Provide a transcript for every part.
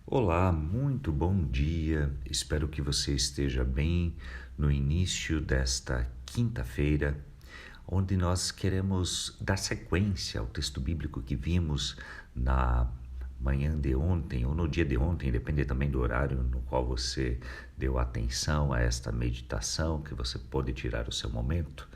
Olá, muito bom dia. Espero que você esteja bem no início desta quinta-feira, onde nós queremos dar sequência ao texto bíblico que vimos na manhã de ontem ou no dia de ontem, depende também do horário no qual você deu atenção a esta meditação, que você pode tirar o seu momento,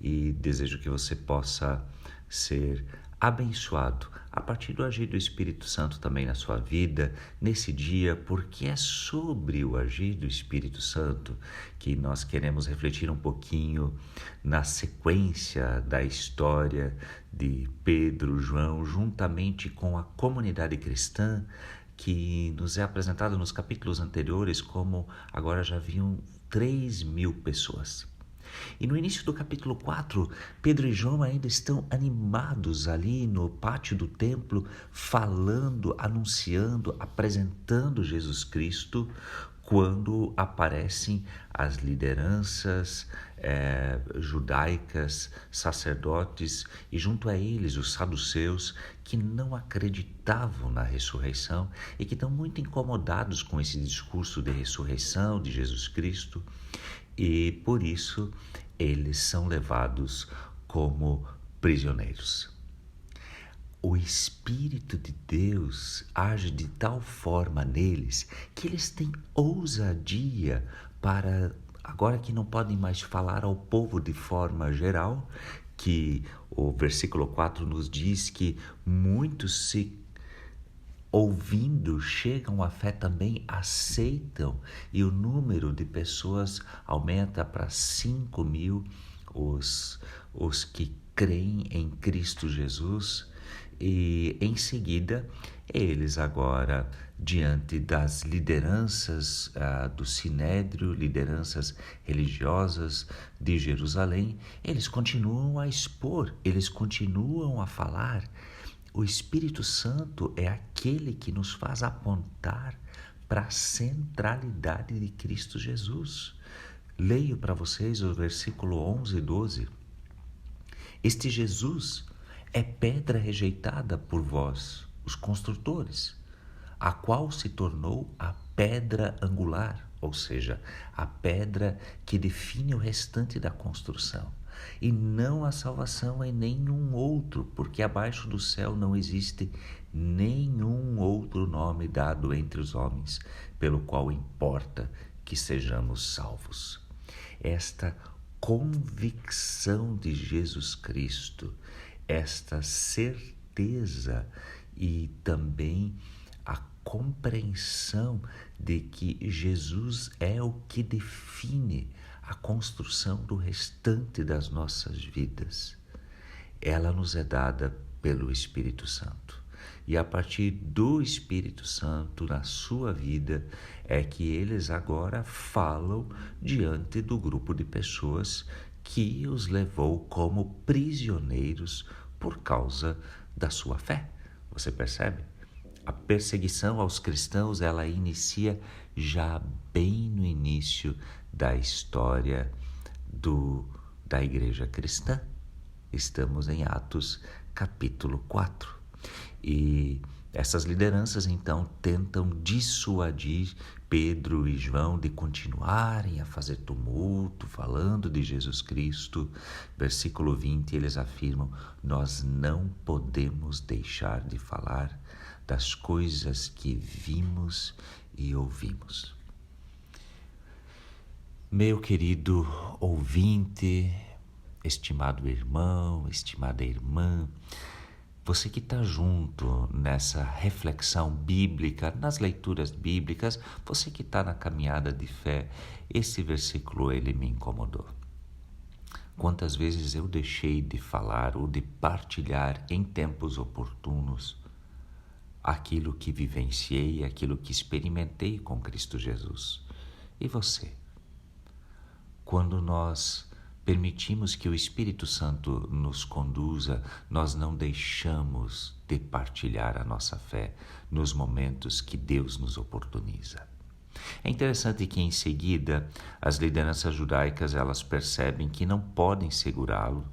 e desejo que você possa ser abençoado a partir do agir do Espírito Santo também na sua vida nesse dia, porque é sobre o agir do Espírito Santo que nós queremos refletir um pouquinho na sequência da história de Pedro, João, juntamente com a comunidade cristã que nos é apresentada nos capítulos anteriores como agora já haviam 3.000 pessoas. E no início do capítulo 4, Pedro e João ainda estão animados ali no pátio do templo, falando, anunciando, apresentando Jesus Cristo, quando aparecem as lideranças judaicas, sacerdotes e junto a eles os saduceus que não acreditavam na ressurreição e que estão muito incomodados com esse discurso de ressurreição de Jesus Cristo. E por isso eles são levados como prisioneiros. O Espírito de Deus age de tal forma neles que eles têm ousadia para, agora que não podem mais falar ao povo de forma geral, que o versículo 4 nos diz que muitos se ouvindo, chegam à fé também, aceitam, e o número de pessoas aumenta para 5.000, os que creem em Cristo Jesus, e em seguida, eles agora, diante das lideranças do Sinédrio, lideranças religiosas de Jerusalém, eles continuam a expor, eles continuam a falar. O Espírito Santo é aquele que nos faz apontar para a centralidade de Cristo Jesus. Leio para vocês o versículo 11 e 12. Este Jesus é pedra rejeitada por vós, os construtores, a qual se tornou a pedra angular, ou seja, a pedra que define o restante da construção. E não há salvação em nenhum outro, porque abaixo do céu não existe nenhum outro nome dado entre os homens, pelo qual importa que sejamos salvos. Esta convicção de Jesus Cristo, esta certeza e também a compreensão de que Jesus é o que define a construção do restante das nossas vidas. Ela nos é dada pelo Espírito Santo. E a partir do Espírito Santo na sua vida é que eles agora falam diante do grupo de pessoas que os levou como prisioneiros por causa da sua fé. Você percebe? A perseguição aos cristãos, ela inicia já bem no início da história da igreja cristã. Estamos em Atos capítulo 4. E essas lideranças então tentam dissuadir Pedro e João de continuarem a fazer tumulto, falando de Jesus Cristo. Versículo 20, eles afirmam: nós não podemos deixar de falar das coisas que vimos e ouvimos. Meu querido ouvinte, estimado irmão, estimada irmã, você que está junto nessa reflexão bíblica, nas leituras bíblicas, você que está na caminhada de fé, esse versículo ele me incomodou. Quantas vezes eu deixei de falar ou de partilhar em tempos oportunos aquilo que vivenciei, aquilo que experimentei com Cristo Jesus. E você? Quando nós permitimos que o Espírito Santo nos conduza, nós não deixamos de partilhar a nossa fé nos momentos que Deus nos oportuniza. É interessante que em seguida as lideranças judaicas elas percebem que não podem segurá-los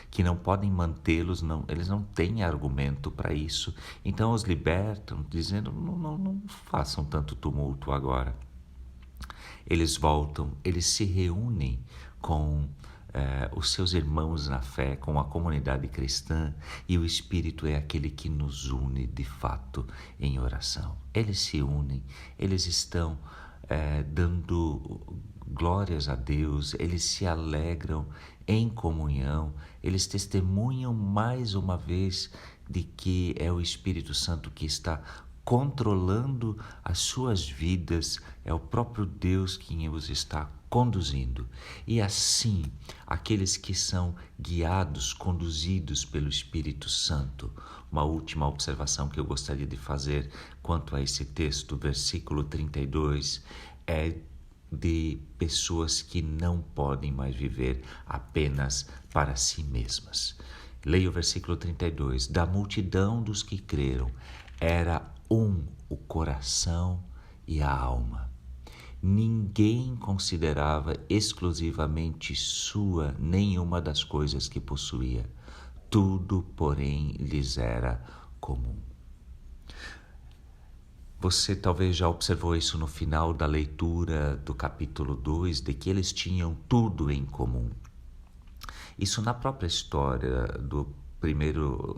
que não podem mantê-los, eles não têm argumento para isso, então os libertam, dizendo: não façam tanto tumulto agora. Eles voltam, eles se reúnem com os seus irmãos na fé, com a comunidade cristã, e o Espírito é aquele que nos une de fato em oração. Eles se unem, eles estão dando glórias a Deus, eles se alegram em comunhão, eles testemunham mais uma vez de que é o Espírito Santo que está controlando as suas vidas, é o próprio Deus quem os está conduzindo. E assim, aqueles que são guiados, conduzidos pelo Espírito Santo. Uma última observação que eu gostaria de fazer quanto a esse texto, versículo 32, é de pessoas que não podem mais viver apenas para si mesmas. Leia o versículo 32. Da multidão dos que creram, era o coração e a alma. Ninguém considerava exclusivamente sua nenhuma das coisas que possuía. Tudo, porém, lhes era comum. Você talvez já observou isso no final da leitura do capítulo 2, de que eles tinham tudo em comum. Isso na própria história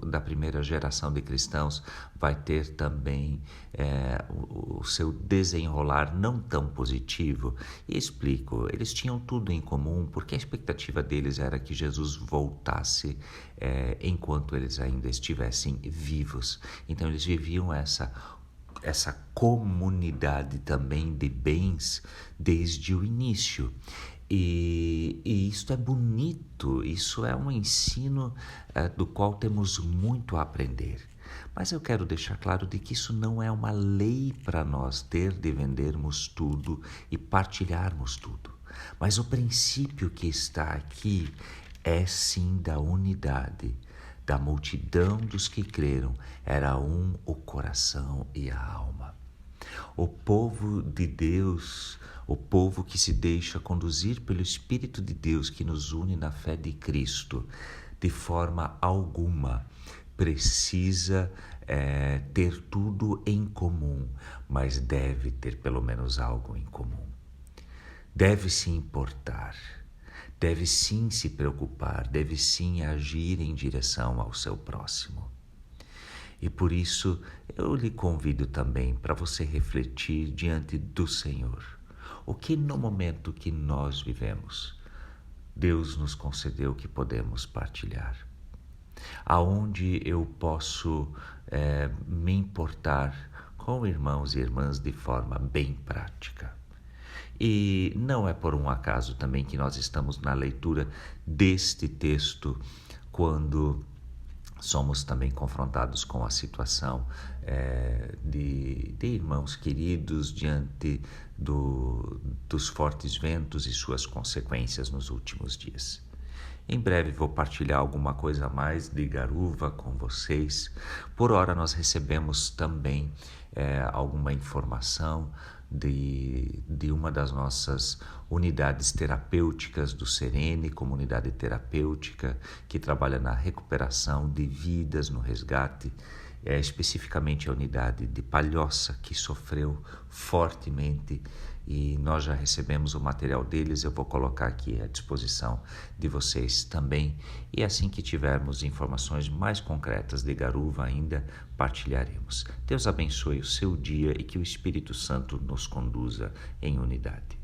da primeira geração de cristãos vai ter também o seu desenrolar não tão positivo. E explico, eles tinham tudo em comum porque a expectativa deles era que Jesus voltasse enquanto eles ainda estivessem vivos. Então eles viviam essa comunidade também de bens desde o início. E isso é bonito, isso é um ensino do qual temos muito a aprender. Mas eu quero deixar claro de que isso não é uma lei para nós ter de vendermos tudo e partilharmos tudo. Mas o princípio que está aqui é sim da unidade. Da multidão dos que creram, era o coração e a alma. O povo de Deus, o povo que se deixa conduzir pelo Espírito de Deus que nos une na fé de Cristo, de forma alguma precisa ter tudo em comum, mas deve ter pelo menos algo em comum. Deve se importar, deve sim se preocupar, deve sim agir em direção ao seu próximo. E por isso eu lhe convido também para você refletir diante do Senhor. O que no momento que nós vivemos, Deus nos concedeu que podemos partilhar. Aonde eu posso me importar com irmãos e irmãs de forma bem prática. E não é por um acaso também que nós estamos na leitura deste texto quando somos também confrontados com a situação de irmãos queridos diante dos fortes ventos e suas consequências nos últimos dias. Em breve vou partilhar alguma coisa a mais de Garuva com vocês. Por hora nós recebemos também alguma informação de uma das nossas unidades terapêuticas do Serene, comunidade terapêutica que trabalha na recuperação de vidas, no resgate, especificamente a unidade de Palhoça, que sofreu fortemente, e nós já recebemos o material deles. Eu vou colocar aqui à disposição de vocês também, e assim que tivermos informações mais concretas de Garuva ainda, partilharemos. Deus abençoe o seu dia e que o Espírito Santo nos conduza em unidade.